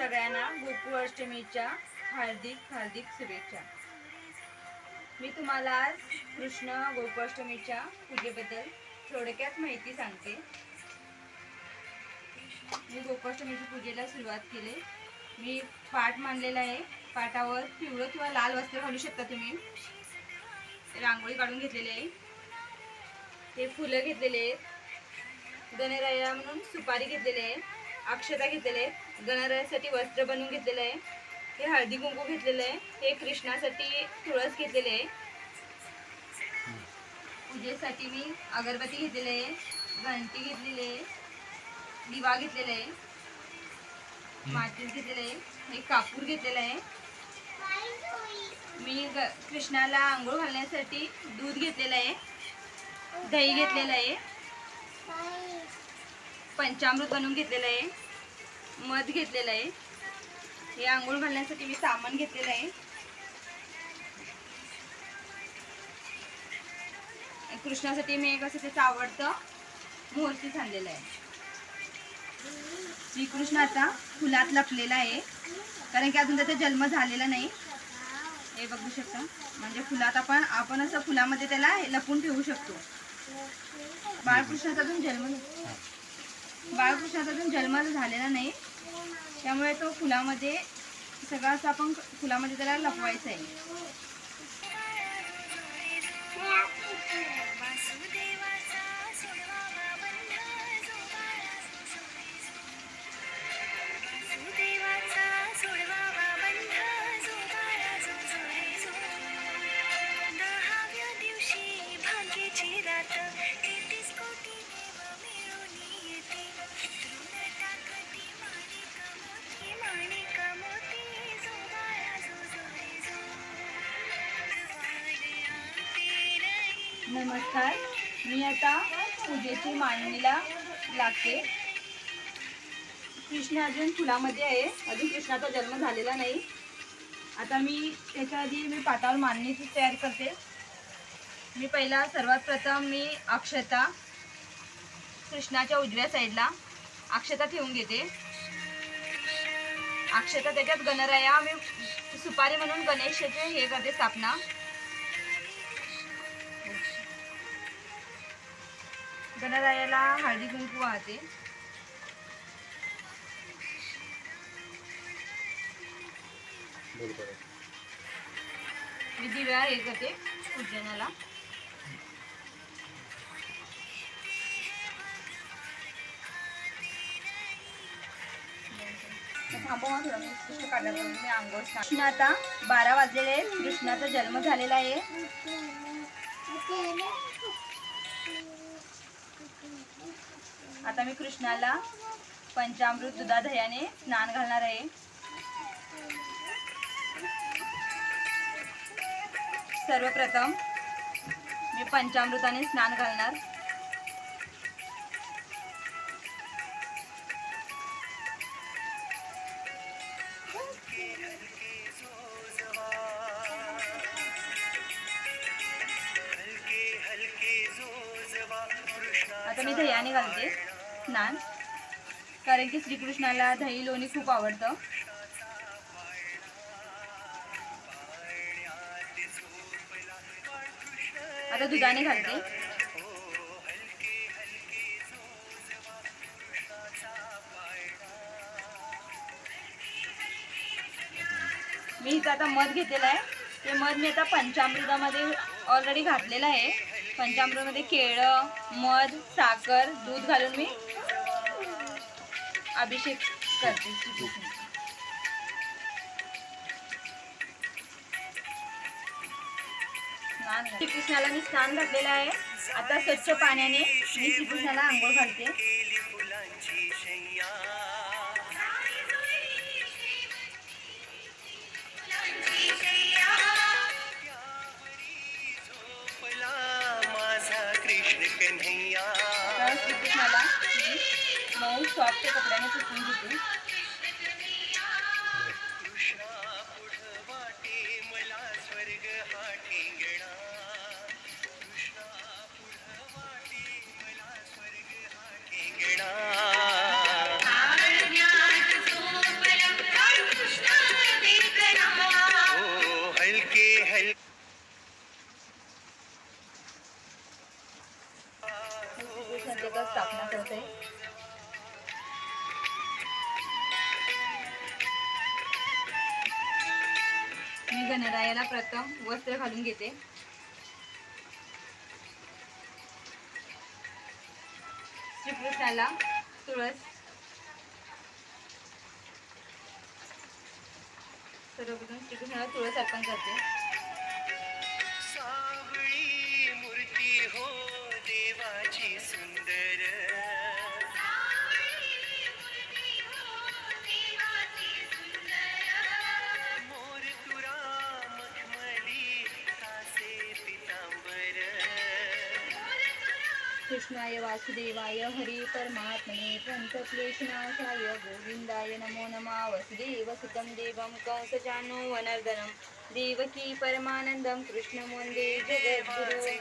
सगळ्यांना गोकुळाष्टमीच्या हार्दिक हार्दिक शुभेच्छा। मी तुम्हाला आज कृष्ण गोकुळाष्टमीच्या पूजेबद्दल थोडक्यात माहिती सांगते। मी गोकुळाष्टमीच्या पूजेला सुरुवात केली। मी पाट मांडलेला आहे। पाटावर पिवळं किंवा लाल वस्त्र घालू शकता तुम्ही। रांगोळी काढून घेतलेली आहे। हे फुलं घेतलेले आहेत। गणराया म्हणून सुपारी घेतलेली आहे। अक्षता घेतलेले आहेत। गणरायासाठी वस्त्र बनवून घेतलेलं आहे। हे हळदी कुंकू घेतलेलं आहे। हे कृष्णासाठी तुळस घेतलेले आहे। पूजेसाठी मी अगरबत्ती घेतलेली आहे। घंटी घेतलेली आहे। दिवा घेतलेला आहे। माचिस घेतलेले आहे। हे कापूर घेतलेला आहे। मी कृष्णाला आंघोळ घालण्यासाठी दूध घेतलेलं आहे। दही घेतलेलं आहे। पंचामृत बनवून घेतलेलं आहे। मध घेतलेलं आहे। हे आंघोळ घालण्यासाठी मी सामान घेतलेलं आहे। कृष्णासाठी मी एक असं त्याचं आवडतं मोरपीस आणलेलं आहे। श्रीकृष्ण आता फुलात लपलेला आहे, कारण की अजून त्याचा जन्म झालेला नाही। हे बघू शकता, म्हणजे फुलात आपण असं फुलामध्ये त्याला लपून ठेवू शकतो। बाळकृष्णाचा अजून जन्म झालेला नाही, त्यामुळे तो फुलामध्ये सगळं असं आपण फुलामध्ये त्याला लपवायचं आहे। नमस्कार, मी आता पूजेची मांडणीला लागते। कृष्ण अजून फुलामध्ये आहे, अजून कृष्णाचा जन्म झालेला नाही। आता मी त्याच्या आधी मी पाटावर मांडणीची तयार करते। मी पहिला सर्वात प्रथम मी अक्षता कृष्णाच्या उजव्या साईडला अक्षता ठेवून घेते। अक्षता त्याच्यात गणराया मी सुपारी म्हणून गणेशाचे हे करते स्थापना। गणरायाला हळदी कुंकू वाहते। मी दिव्या हे करते पूजनाला। मी आंघोळ कृष्ण आता 12 वाजलेले आहेत। कृष्णाचा जन्म झालेला आहे। आता मी कृष्णाला पंचामृत दुधादह्याने स्नान घालणार आहे। सर्वप्रथम मी पंचामृताने स्नान घालणार। आता मी दह्याने घालते स्नान, कारण की श्रीकृष्णाला दही लोणी खूप आवडतं। आता दुधाने घालते। मी इथं आता मध घेतलेला आहे। ते मध मी आता पंचामृतामध्ये ऑलरेडी घातलेलं आहे। पंचामृतामध्ये केळं, मध, साखर, दूध घालून मी अभिषेक करते। श्रीकृष्णाला मी स्नान घातलेलं आहे। आता स्वच्छ पाण्याने मी श्रीकृष्णाला आंघोळ घालते। श्रीकृष्णाला मऊ सॉफ्ट कपड्याने पुसून घेते। बायाला प्रथम वस्त्र घालून घेते. श्रीकृष्णाला तुळस, सर्वप्रथम श्रीकृष्णाला तुळस अर्पण करते. सावळी मूर्ती हो देवाची सुंदर, मोर तुरा मखमली तासे पितांबर. कृष्णाय वासुदेवाय हरी परमात्मने पंचक्लेशनाशाय गोविंदाय नमो नमः. वसुदेवसुतं देवं कंसचाणूरमर्दनं देवकी परमानंदं कृष्णं वन्दे जगद्गुरुं.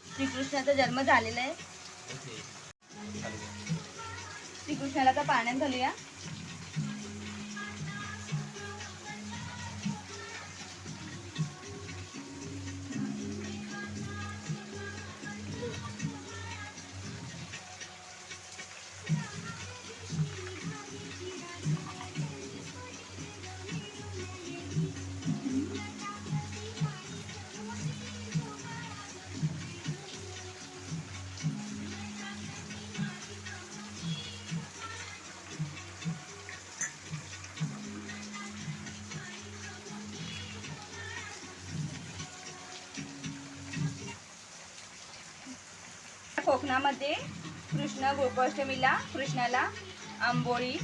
श्रीकृष्णाचा जन्म झालेला आहे. श्रीकृष्णाला आता पाण्यात घालूया. कोकणामध्ये कृष्ण गोकुळाष्टमीला कृष्णाला आंबोळी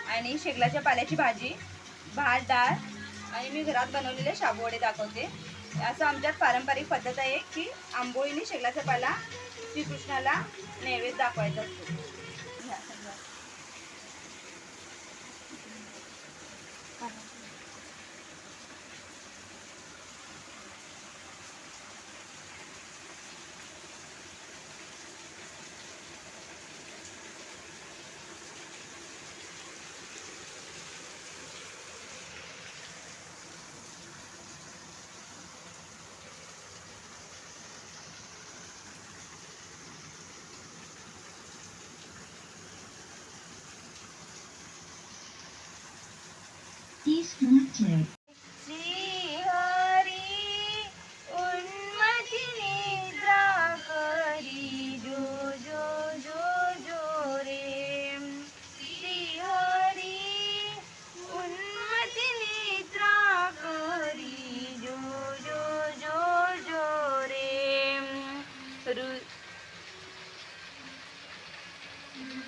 आणि शेगलाच्या पाल्याची भाजी, भात, डाळ आणि मी घरात बनवलेले शाबूवडे दाखवते. असं आमच्यात पारंपरिक पद्धत आहे की आंबोळीने शेगलाचा पाला श्रीकृष्णाला नैवेद्य दाखवायचा असतो. Disconnected. श्रीहरी उन्मती निद्रा करी जो जो जो जो रे. श्रीहरी उन्मती निद्रा करी जो जो जो जो रे.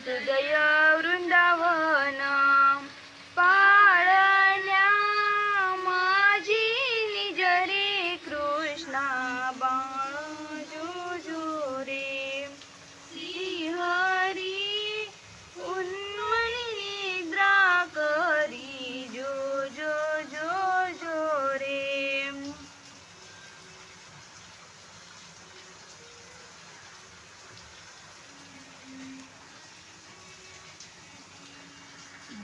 हृदय वृंदावना पाळण्या माझी निज रे कृष्णा बाळ जो जो रे. श्रीहरी उन्मनी निद्रा करी जो जो जो जो रे.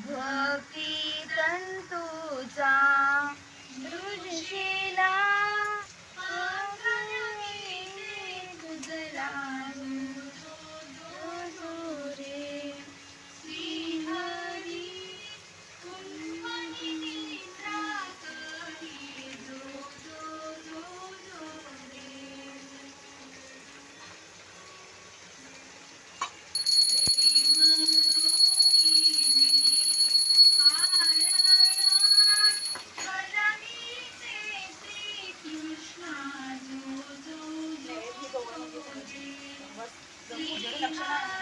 भक्ती तंतूचा दृष्टीला तुझला रे. श्रीहरी उन्मनी निद्रा करी जो जो जो जो रे. लक्ष नाही.